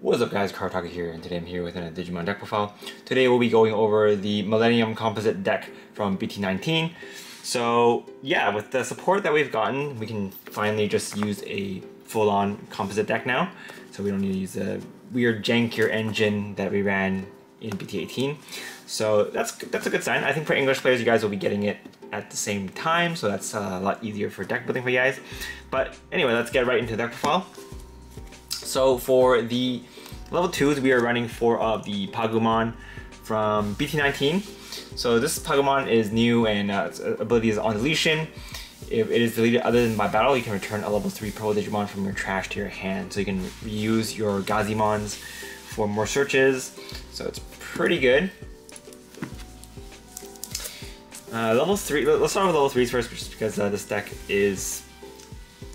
What's up guys, Kartaka here, and today I'm here with a Digimon deck profile. Today we'll be going over the Millenniummon Composite deck from BT-19. So yeah, with the support that we've gotten, we can finally just use a full-on composite deck now. So we don't need to use the weird jankier engine that we ran in BT-18. So that's a good sign. I think for English players, you guys will be getting it at the same time, so that's a lot easier for deck building for you guys. But anyway, let's get right into the deck profile. So for the level 2s, we are running 4 of the Pagumon from BT-19. So this Pagumon is new and its ability is on deletion. If it is deleted other than by battle, you can return a level 3 Pro Digimon from your trash to your hand. So you can reuse your Gazimons for more searches. So it's pretty good. Level 3, let's start with level 3s first, just because this deck is...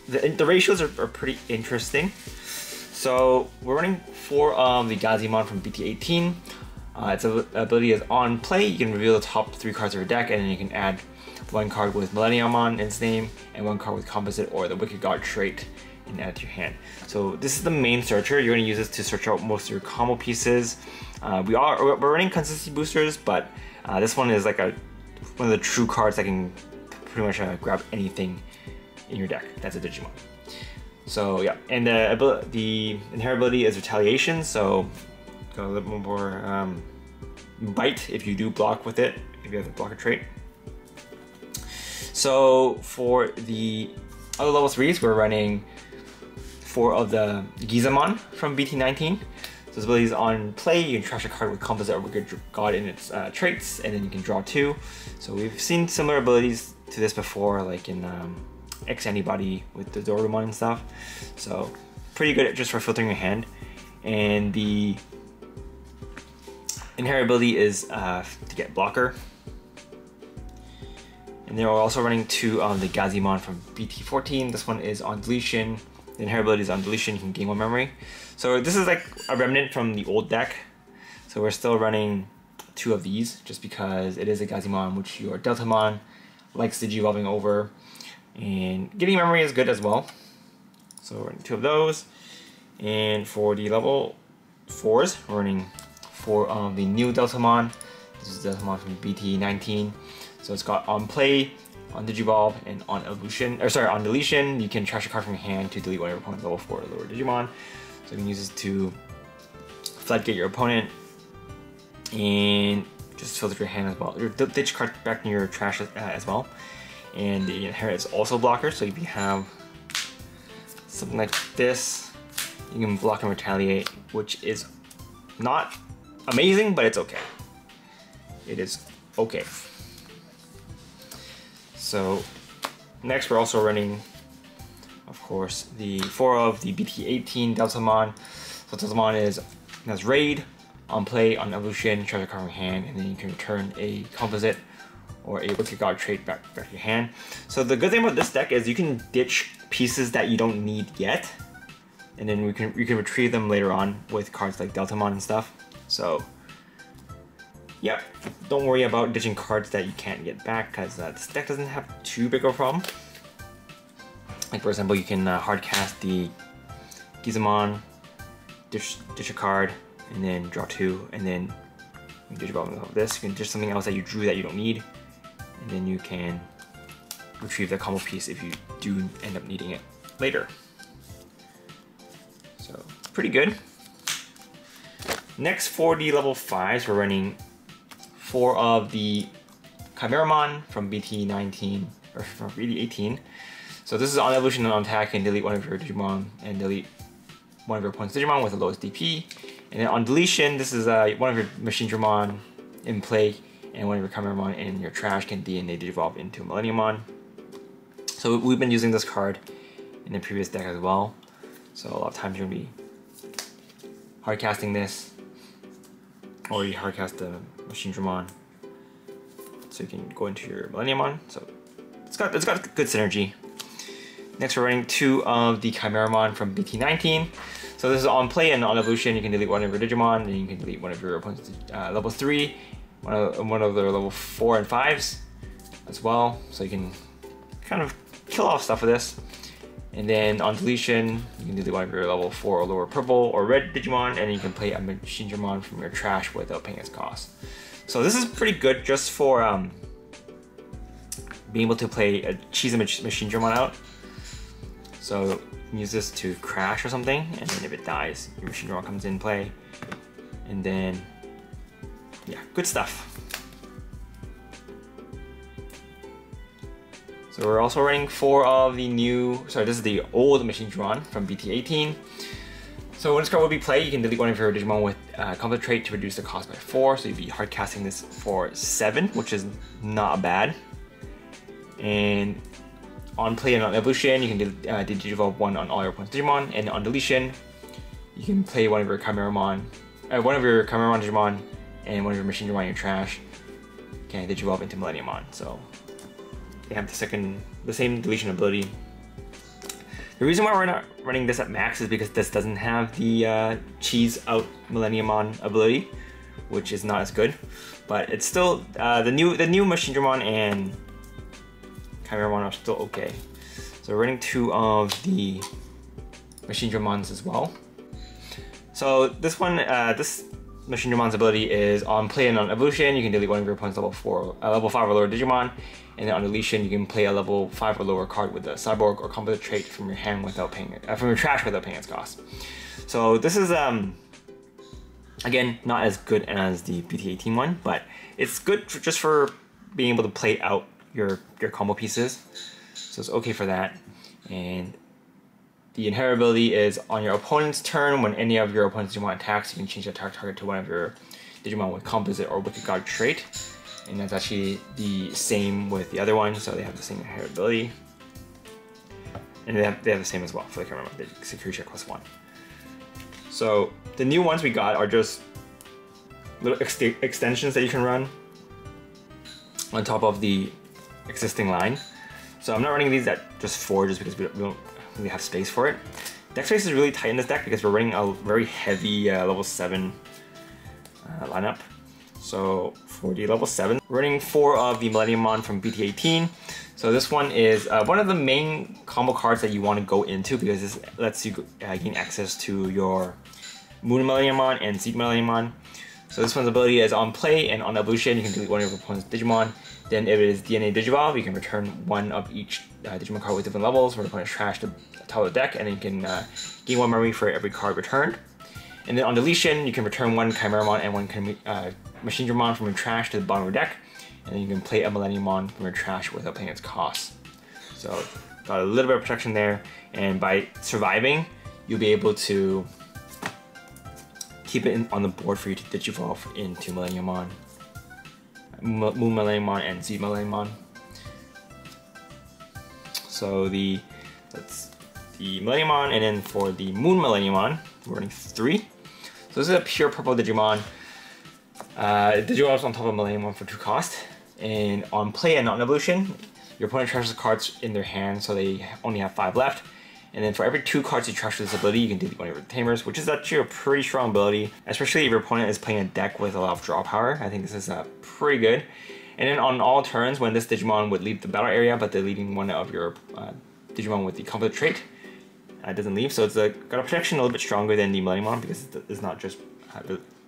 The ratios are pretty interesting. So we're running 4 of the Gazimon from BT-18. Its ability is on play. You can reveal the top 3 cards of your deck, and then you can add 1 card with Millenniummon in its name, and 1 card with Composite or the Wicked God trait, and add it to your hand. So this is the main searcher. You're going to use this to search out most of your combo pieces. We're running consistency boosters, but this one is like one of the true cards that can pretty much grab anything in your deck. That's a Digimon. So yeah, and the inherent ability is retaliation, so got a little more bite if you do block with it, if you have the blocker trait. So for the other level 3s, we're running 4 of the Gizamon from BT-19. So this ability is on play. You can trash a card with Composite or Wicked God in its traits, and then you can draw 2. So we've seen similar abilities to this before, like in X Antibody with the Dorumon and stuff. So pretty good just for filtering your hand. And the inherent ability is to get blocker. And then we're also running 2 of the Gazimon from BT-14. This one is on deletion. The inherent ability is on deletion. You can gain 1 memory. So this is like a remnant from the old deck. So we're still running 2 of these just because it is a Gazimon, which your Deltamon likes Digi-evolving over. And getting memory is good as well. So we're running 2 of those. And for the level 4s, we're running 4 of the new Deltamon. This is Deltamon from BT-19. So it's got on play, on Digivolve, and on evolution. Or sorry, on deletion. You can trash a card from your hand to delete one of your opponent's level 4 or lower Digimon. So you can use this to floodgate your opponent and just filter your hand as well. Your ditch card back in your trash as well. And the inherent is also blocker, so if you have something like this, you can block and retaliate, which is not amazing, but it's okay. It is okay. So next we're also running, of course, the 4 of the BT-18 Deltamon. So Deltamon has raid, on play, on evolution, treasure card from your hand, and then you can return a composite or a Wicked God trait back to your hand. So the good thing about this deck is you can ditch pieces that you don't need yet, and then you can retrieve them later on with cards like Deltamon and stuff. So yeah, don't worry about ditching cards that you can't get back, because this deck doesn't have too big of a problem. Like for example, you can hard cast the Gizamon, ditch a card, and then draw 2, and then you can Digivolve this. You can ditch something else that you drew that you don't need, and then you can retrieve the combo piece if you do end up needing it later. So pretty good. Next, for the level 5s, we're running 4 of the Chimeramon from BT-19 or from BT-18. So this is on evolution and on attack, and delete one of your Digimon and delete one of your opponent's Digimon with the lowest DP. And then on deletion, this is one of your Machine Dramon in play, and one of your Chimeramon in your trash can DNA Digivolve into Millenniummon. So we've been using this card in the previous deck as well. So a lot of times you're going to be hard casting this, or you hard cast the Machine Dramon, so you can go into your Millenniummon. So it's got good synergy. Next we're running 2 of the Chimeramon from BT-19. So this is on play and on evolution. You can delete one of your Digimon, and you can delete one of your opponent's level 3, one of their level 4 and 5s as well. So you can kind of kill off stuff with this. And then on deletion, you can delete one of your level 4 or lower purple or red Digimon, and you can play a Millenniummon from your trash without paying its cost. So this is pretty good just for being able to play cheese a Millenniummon out. So you can use this to crash or something, and then if it dies, your Millenniummon comes in play. And then, yeah, good stuff. So we're also running 4 of the new, sorry, this is the old Millenniummon from BT-18. So when this card will be played, you can delete one of your Digimon with Composite trait to reduce the cost by 4. So you'd be hard casting this for 7, which is not bad. And on play and on evolution, you can Digivolve 1 on all your opponent's Digimon, and on deletion, you can play one of your Chimeramon Digimon and one of your Millenniummon in your trash can Digivolve into Millenniummon. So they have the same deletion ability. The reason why we're not running this at max is because this doesn't have the cheese out Millenniummon ability, which is not as good. But it's still the new Millenniummon and Chimeramon are still okay. So we're running 2 of the Millenniummons as well. So this one, this Millenniummon's ability is on play and on evolution, you can delete one of your opponent's level 5 or lower Digimon, and then on deletion, you can play a level 5 or lower card with a cyborg or composite trait from your hand without paying it, from your trash without paying its cost. So this is again not as good as the BT-18 one, but it's good just for being able to play out your combo pieces. So it's okay for that. And the inheritability is on your opponent's turn. When any of your opponent's Digimon attacks, you can change the target to one of your Digimon with Composite or Wicked God trait. And that's actually the same with the other one, so they have the same inheritability. And they have the same as well for the camera, the security check +1. So the new ones we got are just little extensions that you can run on top of the existing line. So I'm not running these at just 4 just because we don't really have space for it. Deck space is really tight in this deck because we're running a very heavy level 7 lineup. So for the level 7, we're running 4 of the Millenniummon from BT-18. So this one is one of the main combo cards that you want to go into because this lets you gain access to your Moon Millenniummon and Seed Millenniummon. So this one's ability is on play and on evolution, you can delete one of your opponent's Digimon. Then if it is DNA Digivolve, you can return 1 of each Digimon card with different levels from your opponent's trash to the top of the deck, and then you can gain 1 memory for every card returned. And then on deletion, you can return 1 Chimeramon and 1 Millenniummon from your trash to the bottom of your deck, and then you can play a Millenniummon from your trash without paying its cost. So got a little bit of protection there, and by surviving, you'll be able to keep it on the board for you to Digivolve into Millenniummon, Moon Millenniummon, and Seed Millenniummon. So that's the Millenniummon, and then for the Moon Millenniummon, we're running 3. So this is a pure purple Digimon. Digivolves on top of Millenniummon for 2 cost, and on play and on evolution, your opponent trashes cards in their hand, so they only have 5 left. And then for every 2 cards you trash with this ability, you can delete one of your tamers, which is actually a pretty strong ability, especially if your opponent is playing a deck with a lot of draw power. I think this is pretty good. And then on all turns, when this Digimon would leave the battle area, but deleting one of your Digimon with the Composite trait, it doesn't leave. So it's got a protection a little bit stronger than the Millenniummon because it's not just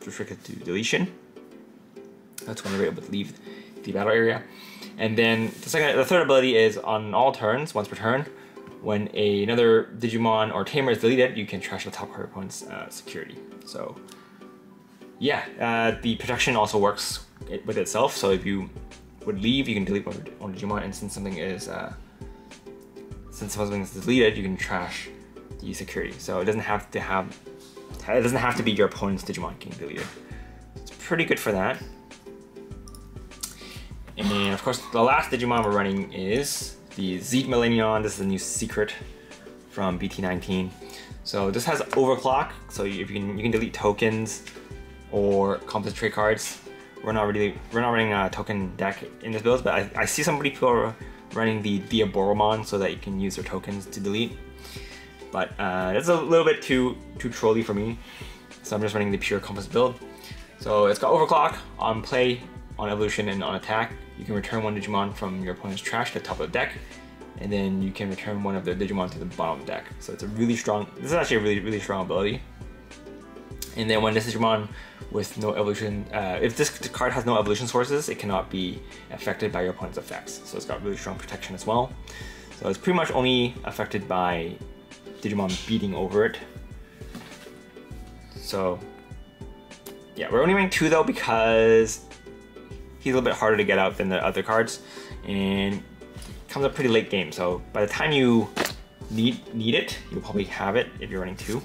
restricted to deletion. That's when they're able to leave the battle area. And then the third ability is on all turns, once per turn, when another Digimon or Tamer is deleted, you can trash the top card opponent's security. So yeah, the protection also works with itself. So if you would leave, you can delete one Digimon, and since something is deleted, you can trash the security. So it doesn't have to be your opponent's Digimon getting deleted. It's pretty good for that. And of course, the last Digimon we're running is the Seed Millenniummon. This is a new secret from BT-19. So this has overclock, so you can delete tokens or composite trait cards. We're not running a token deck in this build, but I see some people are running the Diaboromon so that you can use their tokens to delete. But it's a little bit too trolly for me, so I'm just running the pure composite build. So it's got overclock on play, on evolution, and on attack. You can return 1 Digimon from your opponent's trash to the top of the deck, and then you can return one of their Digimon to the bottom of the deck. So it's a really strong, this is actually a really strong ability. And then when this Digimon with no evolution, if this card has no evolution sources, it cannot be affected by your opponent's effects. So it's got really strong protection as well. So it's pretty much only affected by Digimon beating over it. So yeah, we're only running 2 though because he's a little bit harder to get out than the other cards, and comes up pretty late game. So by the time you need it, you'll probably have it if you're running 2.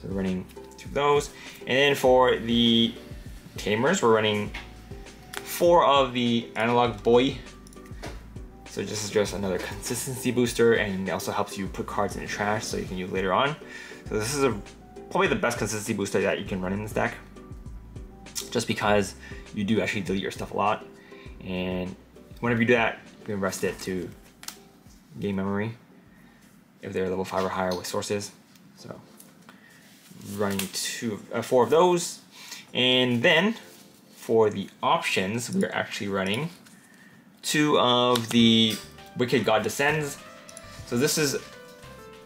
So we're running 2 of those. And then for the tamers, we're running 4 of the analog boy. So this is just another consistency booster, and it also helps you put cards in the trash so you can use later on. So this is probably the best consistency booster that you can run in this deck, just because you do actually delete your stuff a lot, and whenever you do that, you can rest it to gain memory if they're level 5 or higher with sources. So running 4 of those. And then for the options, we're actually running 2 of the Wicked God Descends. So this is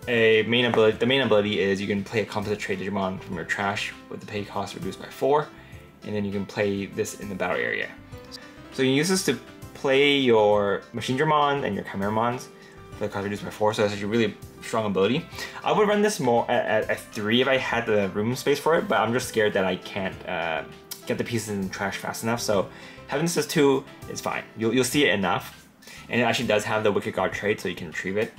a main ability. The main ability is you can play a composite trait Digimon from your trash with the pay cost reduced by 4, and then you can play this in the battle area. So you can use this to play your Machine Dramon and your Chimeramons for the cost reduced by 4, so that's actually a really strong ability. I would run this more at 3 if I had the room space for it, but I'm just scared that I can't get the pieces in the trash fast enough, so having this as 2 is fine. You'll see it enough, and it actually does have the Wicked God trait, so you can retrieve it.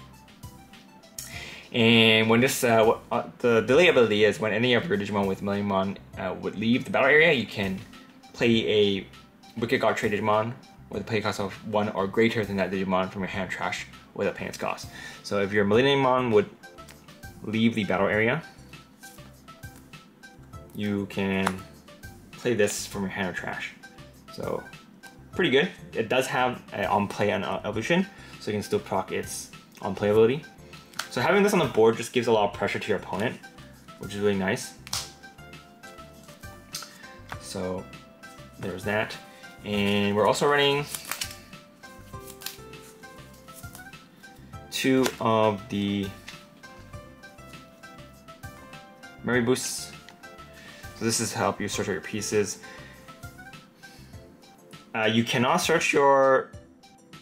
And when this, the delay ability is when any of your Digimon with Millenniummon would leave the battle area, you can play a Wicked God trait Digimon with a play cost of 1 or greater than that Digimon from your hand trash without paying its cost. So if your Millenniummon would leave the battle area, you can play this from your hand or trash. So pretty good. It does have an on-play and evolution, so you can still proc its on-play ability. So having this on the board just gives a lot of pressure to your opponent, which is really nice. So there's that. And we're also running 2 of the memory boosts. So this is help you search out your pieces. You cannot search your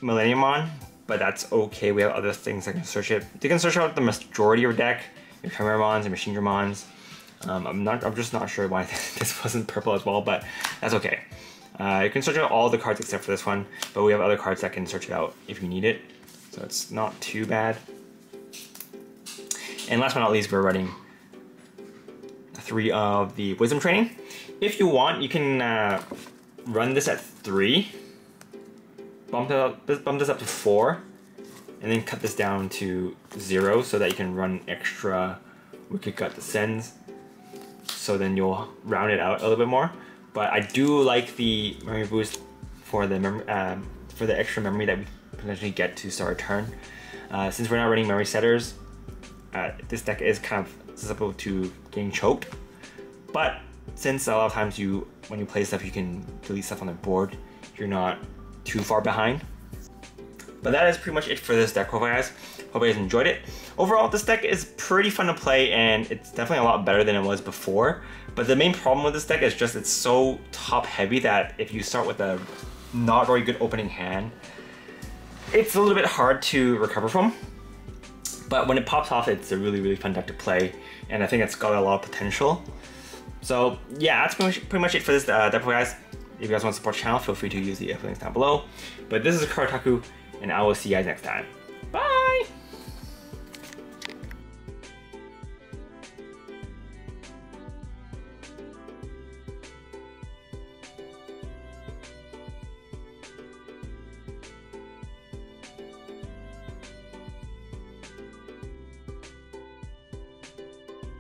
Millenniummon, but that's okay. We have other things that can search it. They can search out the majority of your deck, your Chimeramons and Machine Dramons. I'm just not sure why this wasn't purple as well, but that's okay. You can search out all the cards except for this one, but we have other cards that can search it out if you need it. So it's not too bad. And last but not least, we're running 3 of the Wisdom Training. If you want, you can run this at 3, bump this up to 4, and then cut this down to 0 so that you can run extra Wicked God Descends. So then you'll round it out a little bit more. But I do like the memory boost for the extra memory that we potentially get to start a turn. Since we're not running memory setters, this deck is kind of susceptible to getting choked. But since a lot of times when you play stuff, you can delete stuff on the board, you're not too far behind. But that is pretty much it for this deck profile, guys. Hope you guys enjoyed it. Overall, this deck is pretty fun to play, and it's definitely a lot better than it was before. But the main problem with this deck is just it's so top heavy that if you start with a not very good opening hand, it's a little bit hard to recover from. But when it pops off, it's a really fun deck to play, and I think it's got a lot of potential. So yeah, that's pretty much it for this deck profile, guys. If you guys want to support the channel, feel free to use the affiliate links down below. But this is Karataku, and I will see you guys next time.